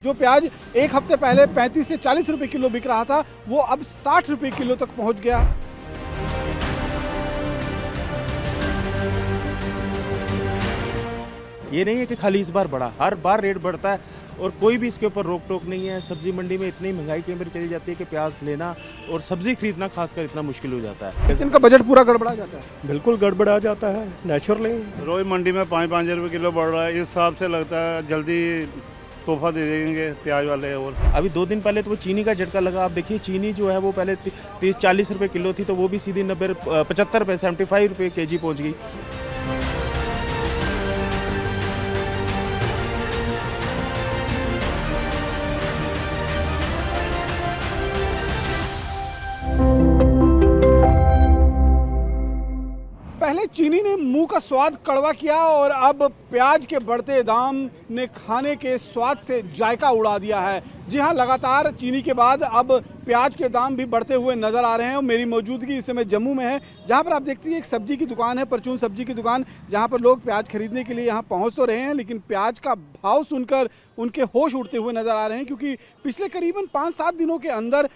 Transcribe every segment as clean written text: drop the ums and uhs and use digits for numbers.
जो प्याज एक हफ्ते पहले 35 से 40 रुपए किलो बिक रहा था, वो अब 60 रुपए किलो तक पहुंच गया। ये नहीं है कि खाली इस बार बढ़ा, हर बार रेट बढ़ता है और कोई भी इसके ऊपर रोक टोक नहीं है। सब्जी मंडी में इतनी महंगाई कई बार चली जाती है कि प्याज लेना और सब्जी खरीदना खासकर इतना मुश्किल हो जाता है। किचन का बजट पूरा गड़बड़ा जाता है। बिल्कुल गड़बड़ा जाता है नेचुरली। रोज मंडी में 5-5 रुपये किलो बढ़ रहा है, इस हिसाब से लगता है जल्दी तोहफा दे देंगे प्याज वाले। और अभी 2 दिन पहले तो वो चीनी का झटका लगा। आप देखिए चीनी जो है वो पहले 30-40 रुपये किलो थी, तो वो भी सीधी 90-75 रुपये 75 रुपये केजी पहुँच गई। पहले चीनी ने मुंह का स्वाद कड़वा किया और अब प्याज के बढ़ते दाम ने खाने के स्वाद से जायका उड़ा दिया है। जी हाँ, लगातार चीनी के बाद अब प्याज के दाम भी बढ़ते हुए नजर आ रहे हैं। और मेरी मौजूदगी इस समय जम्मू में है, जहाँ पर आप देखते हैं एक सब्जी की दुकान है, परचून सब्जी की दुकान, जहाँ पर लोग प्याज खरीदने के लिए यहाँ पहुँच तो रहे हैं, लेकिन प्याज का भाव सुनकर उनके होश उड़ते हुए नजर आ रहे हैं, क्योंकि पिछले करीबन 5-7 दिनों के अंदर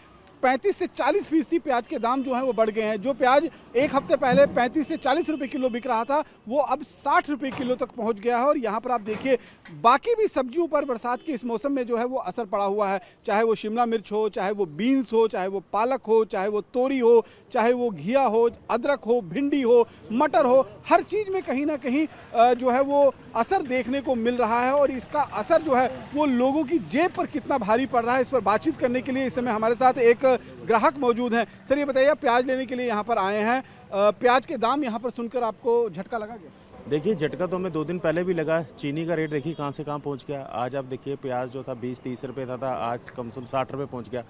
35 से 40% प्याज के दाम जो हैं वो बढ़ गए हैं। जो प्याज एक हफ्ते पहले 35 से 40 रुपए किलो बिक रहा था, वो अब 60 रुपए किलो तक पहुंच गया है। और यहाँ पर आप देखिए बाकी भी सब्जियों पर बरसात के इस मौसम में जो है वो असर पड़ा हुआ है, चाहे वो शिमला मिर्च हो, चाहे वो बीन्स हो, चाहे वो पालक हो, चाहे वो तोरी हो, चाहे वो घिया हो, अदरक हो, भिंडी हो, मटर हो, हर चीज़ में कहीं ना कहीं जो है वो असर देखने को मिल रहा है। और इसका असर जो है वो लोगों की जेब पर कितना भारी पड़ रहा है, इस पर बातचीत करने के लिए इस समय हमारे साथ एक ग्राहक मौजूद हैं। सर ये बताइए, प्याज लेने के लिए यहाँ पर आए हैं, प्याज के दाम यहाँ पर सुनकर आपको झटका लगा क्या? देखिए झटका तो हमें 2 दिन पहले भी लगा। चीनी का रेट देखिए कहाँ से कहाँ पहुँच गया। आज आप देखिए प्याज जो था 20-30 रुपये था, आज कम से कम 60 रुपये पहुँच गया।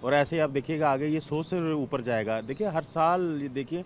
और ऐसे ही आप देखिएगा आगे ये 100 से ऊपर जाएगा। देखिए हर साल देखिए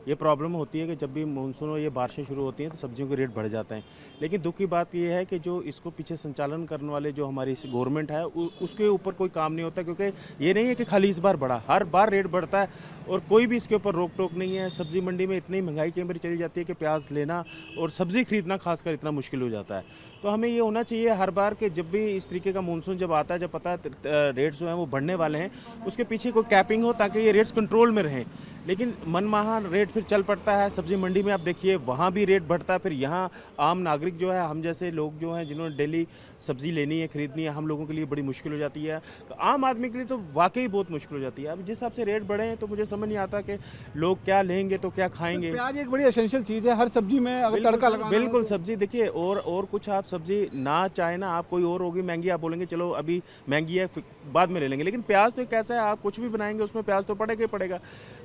ये प्रॉब्लम होती है कि जब भी मानसून और ये बारिशें शुरू होती हैं तो सब्जियों के रेट बढ़ जाते हैं। लेकिन दुख की बात ये है कि जो इसको पीछे संचालन करने वाले जो हमारी गवर्नमेंट है उसके ऊपर कोई काम नहीं होता, क्योंकि ये नहीं है कि खाली इस बार बढ़ा, हर बार रेट बढ़ता है और कोई भी इसके ऊपर रोक टोक नहीं है। सब्जी मंडी में इतनी महंगाई कई बार चली जाती है कि प्याज लेना और सब्जी खरीदना खासकर इतना मुश्किल हो जाता है। तो हमें ये होना चाहिए हर बार कि जब भी इस तरीके का मानसून जब आता है, जब पता है रेट्स जो हैं वो बढ़ने वाले हैं, उसके पीछे कोई कैपिंग हो ताकि ये रेट्स कंट्रोल में रहें। लेकिन मनमाना रेट फिर चल पड़ता है। सब्जी मंडी में आप देखिए वहाँ भी रेट बढ़ता है, फिर यहाँ आम नागरिक जो है, हम जैसे लोग जो हैं जिन्होंने डेली सब्जी लेनी है, खरीदनी है, हम लोगों के लिए बड़ी मुश्किल हो जाती है। आम आदमी के लिए तो वाकई बहुत मुश्किल हो जाती है। अब जिस हिसाब से रेट बढ़े हैं तो मुझे समझ नहीं आता कि लोग क्या लेंगे तो क्या खाएंगे। प्याज एक बड़ी एसेंशियल चीज़ है, हर सब्जी में अगर तड़का लगाना बिल्कुल सब्जी देखिए और कुछ आप सब्जी ना चाहे ना, आप कोई और होगी महंगी, आप बोलेंगे चलो अभी महंगी है बाद में ले लेंगे, लेकिन प्याज तो कैसा है, आप कुछ भी बनाएंगे उसमें प्याज तो पड़ेगा ही पड़ेगा।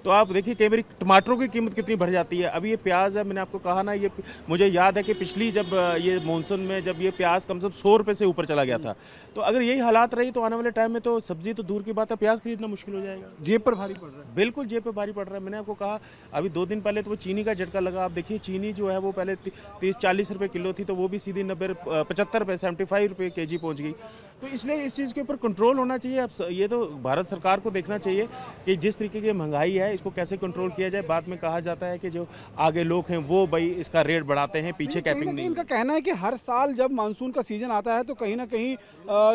तो आप देखिए कई बार टमाटरों की कीमत कितनी बढ़ जाती है। अभी ये प्याज है, मैंने आपको कहा ना, ये मुझे याद है कि पिछली जब ये मानसून में जब ये प्याज कम से कम 100 रुपये से ऊपर चला गया था। तो अगर यही हालात रही तो आने वाले टाइम में तो सब्जी तो दूर की बात है, प्याज खरीदना मुश्किल हो जाएगा। जेब पर भारी पड़ रहा है। बिल्कुल जेब पे भारी पड़ रहा है। मैंने आपको कहा अभी 2 दिन पहले तो वो चीनी का झटका लगा। आप देखिए चीनी जो है वो पहले 30-40 रुपये किलो थी, तो वो भी सीधी 90-75 रुपये 75 रुपये केजी पहुँच गई। तो इसलिए इस चीज़ के ऊपर कंट्रोल होना चाहिए। अब ये तो भारत सरकार को देखना चाहिए कि जिस तरीके की महंगाई है इसको कैसे कंट्रोल किया जाए। बाद में कहा जाता है कि जो आगे लोग हैं वो भाई इसका रेट बढ़ाते हैं, पीछे कैपिंग नहीं। इनका कहना है कि हर साल जब मानसून का सीजन आता है तो कहीं ना कहीं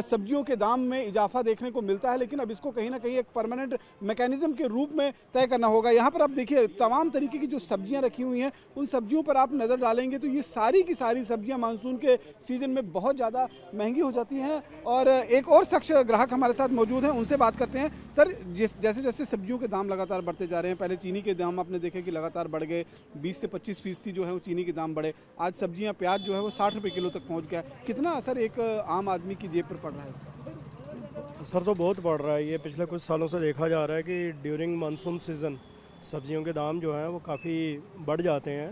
सब्जियों के दाम में इजाफा देखने को मिलता है, लेकिन अब इसको कहीं ना कहीं एक परमानेंट मैकेनिज्म के रूप में तय करना होगा। यहाँ पर आप देखिए तमाम तरीके की जो सब्जियां रखी हुई हैं, उन सब्जियों पर आप नज़र डालेंगे तो ये सारी की सारी सब्जियां मानसून के सीजन में बहुत ज़्यादा महंगी हो जाती हैं। और एक और शख्स ग्राहक हमारे साथ मौजूद हैं, उनसे बात करते हैं। सर जैसे जैसे सब्जियों के दाम लगातार बढ़ते जा रहे हैं, पहले चीनी के दाम आपने देखे कि लगातार बढ़ गए, 20 से 25% जो है वो चीनी के दाम बढ़े, आज सब्जियां प्याज जो है वो 60 रुपये किलो तक पहुंच गया। कितना असर एक आम आदमी की जेब पर पड़ रहा है इसका? असर तो बहुत पड़ रहा है। ये पिछले कुछ सालों से देखा जा रहा है कि ड्यूरिंग मानसून सीज़न सब्जियों के दाम जो हैं वो काफ़ी बढ़ जाते हैं।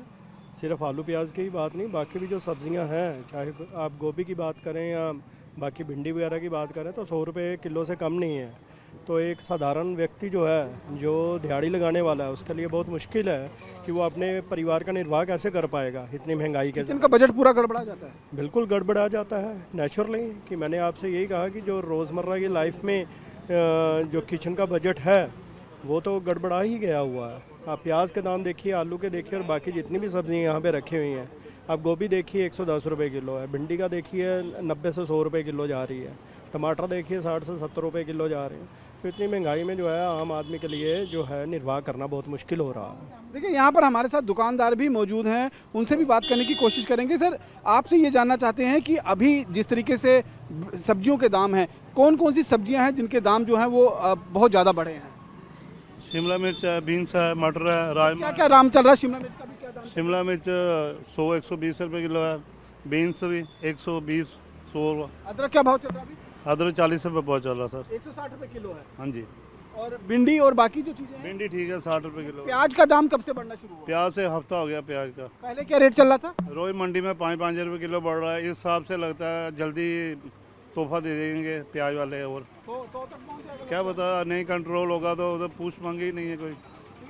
सिर्फ आलू प्याज की ही बात नहीं, बाकी भी जो सब्जियां हैं, चाहे आप गोभी की बात करें या बाकी भिंडी वगैरह की बात करें, तो 100 रुपये किलो से कम नहीं है। तो एक साधारण व्यक्ति जो है, जो दिहाड़ी लगाने वाला है, उसके लिए बहुत मुश्किल है कि वो अपने परिवार का निर्वाह कैसे कर पाएगा इतनी महंगाई के साथ। इनका बजट पूरा गड़बड़ा जाता है। बिल्कुल गड़बड़ा जाता है नेचुरली। कि मैंने आपसे यही कहा कि जो रोज़मर्रा की लाइफ में जो किचन का बजट है वो तो गड़बड़ा ही गया हुआ है। आप प्याज के दाम देखिए, आलू के देखिए और बाकी जितनी भी सब्जियां यहाँ पे रखी हुई हैं, आप गोभी देखिए 110 रुपये किलो है, भिंडी का देखिए 90 से 100 रुपये किलो जा रही है। टमाटर देखिए 60 से 70 रुपए किलो जा रहे हैं। तो इतनी महंगाई में जो है आम आदमी के लिए जो है निर्वाह करना बहुत मुश्किल हो रहा है। देखिए यहाँ पर हमारे साथ दुकानदार भी मौजूद हैं, उनसे भी बात करने की कोशिश करेंगे। सर, आपसे ये जानना चाहते हैं कि अभी जिस तरीके से सब्जियों के दाम हैं, कौन कौन सी सब्जियां हैं जिनके दाम जो हैं वो बहुत ज़्यादा बढ़े हैं? शिमला मिर्च है, बीन्स है, मटर है, राजमा क्या क्या दाम चल रहा है? शिमला मिर्च का भी क्या दाम? शिमला मिर्च 100-120 रुपए किलो है, बीन्स भी 120-100। अदरक क्या भाव चल रहा है अभी? अदरक 40 रुपए पहुँच चल रहा सर। 160 रुपए किलो है। हाँ जी। और भिंडी और बाकी जो चीज़ें हैं? भिंडी ठीक है 60 रुपए किलो। प्याज का दाम कब से बढ़ना शुरू हुआ? प्याज से हफ्ता हो गया प्याज का। पहले क्या रेट चल रहा था? रोज मंडी में 5-5 रुपए किलो बढ़ रहा है। इस हिसाब से लगता है जल्दी तोहफा दे देंगे प्याज वाले। और 100 तक पहुंच जाएगा? क्या पता, नहीं कंट्रोल होगा तो उधर पूछ मांगी ही नहीं है कोई।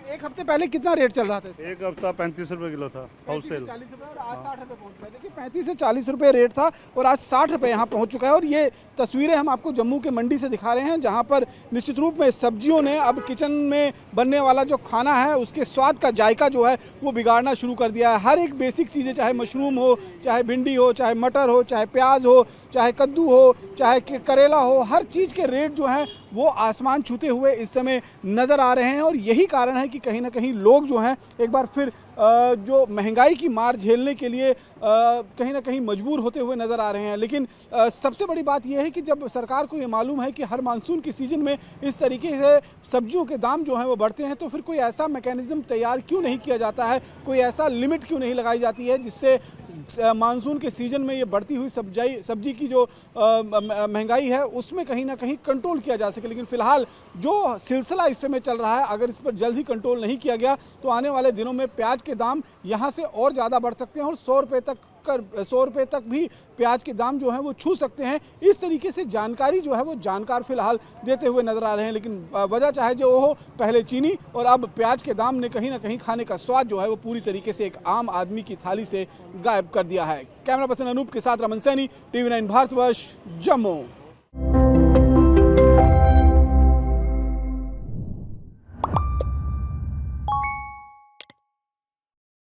एक हफ्ते पहले कितना रेट चल रहा था इसका? एक हफ्ता 35 रुपए किलो था 35 होलसेल। से 40 रुपए और आज 60 रुपए पहुंच गया। देखिए 35 से 40 रुपए रेट था और आज 60 रुपए यहाँ पहुंच चुका है। और ये तस्वीरें हम आपको जम्मू के मंडी से दिखा रहे हैं, जहाँ पर निश्चित रूप में सब्जियों ने अब किचन में बनने वाला जो खाना है उसके स्वाद का जायका जो है वो बिगाड़ना शुरू कर दिया है। हर एक बेसिक चीज़ें, चाहे मशरूम हो, चाहे भिंडी हो, चाहे मटर हो, चाहे प्याज हो, चाहे कद्दू हो, चाहे करेला हो, हर चीज़ के रेट जो हैं वो आसमान छूते हुए इस समय नज़र आ रहे हैं। और यही कारण है कि कहीं ना कहीं लोग जो हैं एक बार फिर जो महंगाई की मार झेलने के लिए कहीं ना कहीं मजबूर होते हुए नज़र आ रहे हैं। लेकिन सबसे बड़ी बात यह है कि जब सरकार को ये मालूम है कि हर मानसून की सीज़न में इस तरीके से सब्जियों के दाम जो हैं वो बढ़ते हैं, तो फिर कोई ऐसा मैकेनिज़्म तैयार क्यों नहीं किया जाता है, कोई ऐसा लिमिट क्यों नहीं लगाई जाती है जिससे मानसून के सीज़न में ये बढ़ती हुई सब्जी की जो महंगाई है उसमें कहीं ना कहीं कंट्रोल किया जा सके। लेकिन फ़िलहाल जो सिलसिला इस समय चल रहा है, अगर इस पर जल्द ही कंट्रोल नहीं किया गया तो आने वाले दिनों में प्याज के दाम यहाँ से और ज़्यादा बढ़ सकते हैं और 100 रुपये तक भी प्याज के दाम जो हैं वो छू सकते हैं। इस तरीके से जानकारी जो है वो जानकार फिलहाल देते हुए नजर आ रहे हैं। लेकिन वजह चाहे जो हो, पहले चीनी और अब प्याज के दाम ने कहीं ना कहीं खाने का स्वाद जो है वो पूरी तरीके से एक आम आदमी की थाली से गायब कर दिया है। कैमरा पर्सन अनूप के साथ रमन सैनी, TV9 भारतवर्ष, जम्मू।